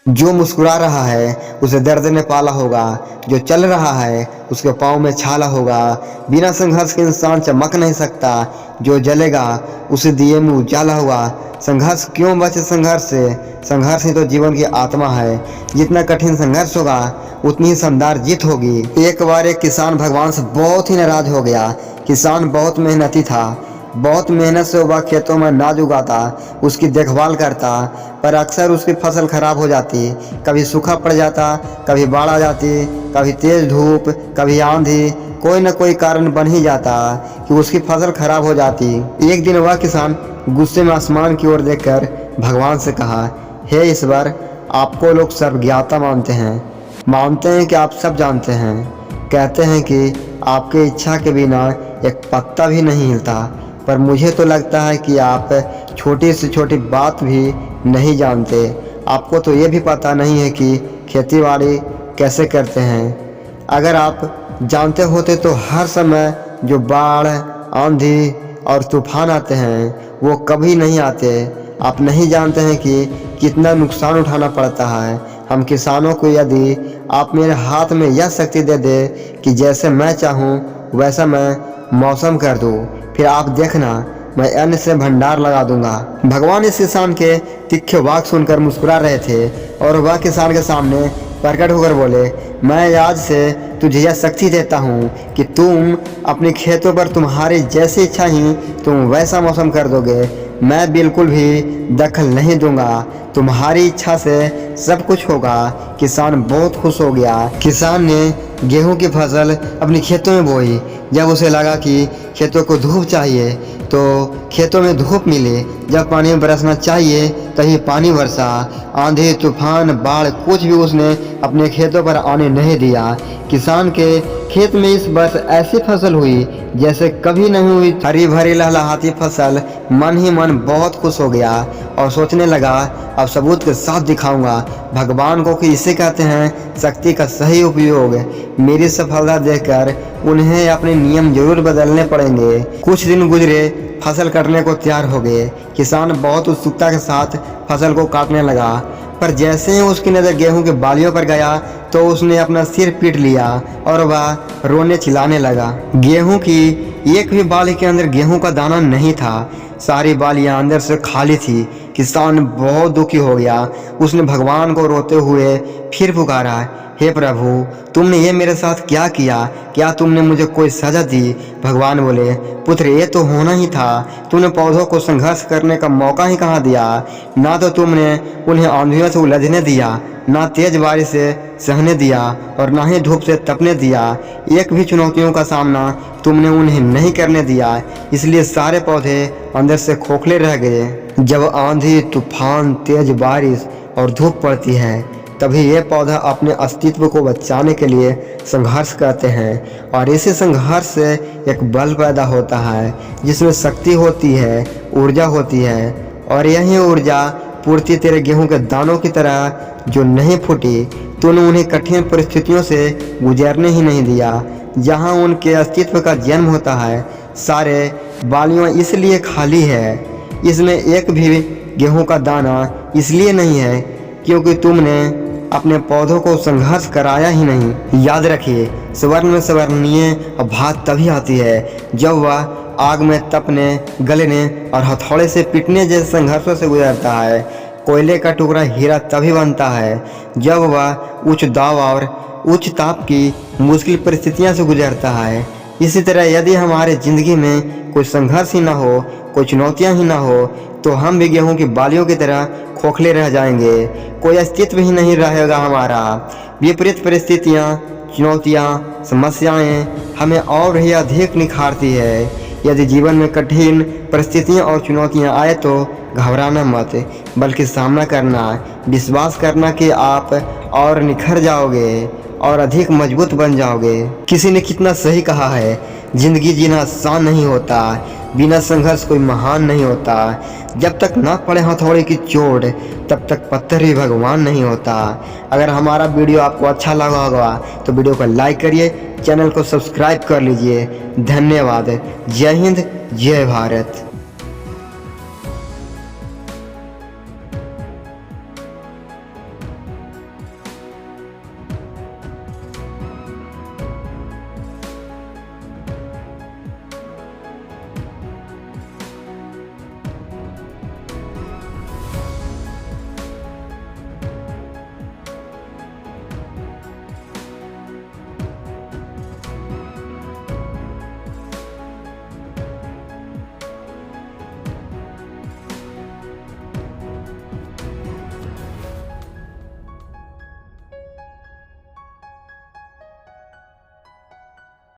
जो मुस्कुरा रहा है उसे दर्द ने पाला होगा, जो चल रहा है उसके पाँव में छाला होगा। बिना संघर्ष के इंसान चमक नहीं सकता, जो जलेगा उसे दिए में उजाला होगा। संघर्ष क्यों बचे संघर्ष से, संघर्ष ही तो जीवन की आत्मा है। जितना कठिन संघर्ष होगा उतनी ही शानदार जीत होगी। एक बार एक किसान भगवान से बहुत ही नाराज हो गया। किसान बहुत मेहनती था, बहुत मेहनत से वह खेतों में अनाज उगाता, उसकी देखभाल करता, पर अक्सर उसकी फसल खराब हो जाती। कभी सूखा पड़ जाता, कभी बाढ़ आ जाती, कभी तेज धूप, कभी आंधी, कोई न कोई कारण बन ही जाता कि उसकी फसल खराब हो जाती। एक दिन वह किसान गुस्से में आसमान की ओर देखकर भगवान से कहा, हे ईश्वर, आपको लोग सर्वज्ञाता मानते हैं कि आप सब जानते हैं, कहते हैं कि आपकी इच्छा के बिना एक पत्ता भी नहीं हिलता, पर मुझे तो लगता है कि आप छोटी से छोटी बात भी नहीं जानते। आपको तो ये भी पता नहीं है कि खेतीबाड़ी कैसे करते हैं। अगर आप जानते होते तो हर समय जो बाढ़, आंधी और तूफान आते हैं वो कभी नहीं आते। आप नहीं जानते हैं कि कितना नुकसान उठाना पड़ता है। हम किसानों को यदि आप मेरे हाथ में यह शक्ति दे दे कि जैसे मैं चाहूँ वैसा मैं मौसम कर दूँ, फिर आप देखना मैं अन्न से भंडार लगा दूंगा। भगवान इस किसान के तीखे वाक सुनकर मुस्कुरा रहे थे और वह किसान के सामने प्रकट होकर बोले, मैं आज से तुझे यह शक्ति देता हूँ कि तुम अपने खेतों पर तुम्हारी जैसी इच्छा ही तुम वैसा मौसम कर दोगे। मैं बिल्कुल भी दखल नहीं दूंगा, तुम्हारी इच्छा से सब कुछ होगा। किसान बहुत खुश हो गया। किसान ने गेहूं की फसल अपने खेतों में बोई। जब उसे लगा कि खेतों को धूप चाहिए तो खेतों में धूप मिली, जब पानी बरसना चाहिए तभी पानी बरसा। आंधी, तूफान, बाढ़ कुछ भी उसने अपने खेतों पर आने नहीं दिया। किसान के खेत में इस वर्ष ऐसी फसल हुई जैसे कभी नहीं हुई। हरी भरी लहलहाती फसल। मन ही मन बहुत खुश हो गया और सोचने लगा, अब सबूत के साथ दिखाऊंगा भगवान को कि इसे कहते हैं शक्ति का सही उपयोग। मेरी सफलता देखकर उन्हें अपने नियम जरूर बदलने पड़ेंगे। कुछ दिन गुजरे, फसल कटने को तैयार हो गए। किसान बहुत उत्सुकता के साथ फसल को काटने लगा, पर जैसे ही उसकी नज़र गेहूं के बालियों पर गया तो उसने अपना सिर पीट लिया और वह रोने चिल्लाने लगा। गेहूं की एक भी बाली के अंदर गेहूं का दाना नहीं था, सारी बालियां अंदर से खाली थी। किसान बहुत दुखी हो गया। उसने भगवान को रोते हुए फिर पुकारा, हे प्रभु, तुमने ये मेरे साथ क्या किया? क्या तुमने मुझे कोई सजा दी? भगवान बोले, पुत्र, ये तो होना ही था। तूने पौधों को संघर्ष करने का मौका ही कहाँ दिया? ना तो तुमने उन्हें आंधियों से उलझने दिया, ना तेज बारिश से सहने दिया और ना ही धूप से तपने दिया। एक भी चुनौतियों का सामना तुमने उन्हें नहीं करने दिया, इसलिए सारे पौधे अंदर से खोखले रह गए। जब आंधी, तूफान, तेज बारिश और धूप पड़ती है तभी ये पौधा अपने अस्तित्व को बचाने के लिए संघर्ष करते हैं और इसी संघर्ष से एक बल पैदा होता है जिसमें शक्ति होती है, ऊर्जा होती है। और यही ऊर्जा पूर्ति तेरे गेहूं के दानों की तरह जो नहीं फूटी। तूने उन्हें कठिन परिस्थितियों से गुजरने ही नहीं दिया। जहां उनके अस्तित्व का जन्म होता है, सारे बालियां इसलिए खाली है, इसमें एक भी गेहूं का दाना इसलिए नहीं है क्योंकि तुमने अपने पौधों को संघर्ष कराया ही नहीं। याद रखिए, स्वर्ण में स्वर्णीय भात तभी आती है जब वह आग में तपने, गलने और हथौड़े से पीटने जैसे संघर्षों से गुजरता है। कोयले का टुकड़ा हीरा तभी बनता है जब वह उच्च दाब और उच्च ताप की मुश्किल परिस्थितियों से गुजरता है। इसी तरह यदि हमारे जिंदगी में कोई संघर्ष ही ना हो, कोई चुनौतियां ही ना हो, तो हम भी गेहूं की बालियों की तरह खोखले रह जाएंगे। कोई अस्तित्व ही नहीं रहेगा हमारा। विपरीत परिस्थितियां, चुनौतियां, समस्याएं हमें और ही अधिक निखारती है। यदि जीवन में कठिन परिस्थितियां और चुनौतियां आए तो घबराना मत, बल्कि सामना करना, विश्वास करना कि आप और निखर जाओगे और अधिक मजबूत बन जाओगे। किसी ने कितना सही कहा है, जिंदगी जीना आसान नहीं होता, बिना संघर्ष कोई महान नहीं होता। जब तक ना पड़े हथौड़े की चोट तब तक पत्थर भी भगवान नहीं होता। अगर हमारा वीडियो आपको अच्छा लगा होगा तो वीडियो को लाइक करिए, चैनल को सब्सक्राइब कर लीजिए। धन्यवाद। जय हिंद, जय भारत।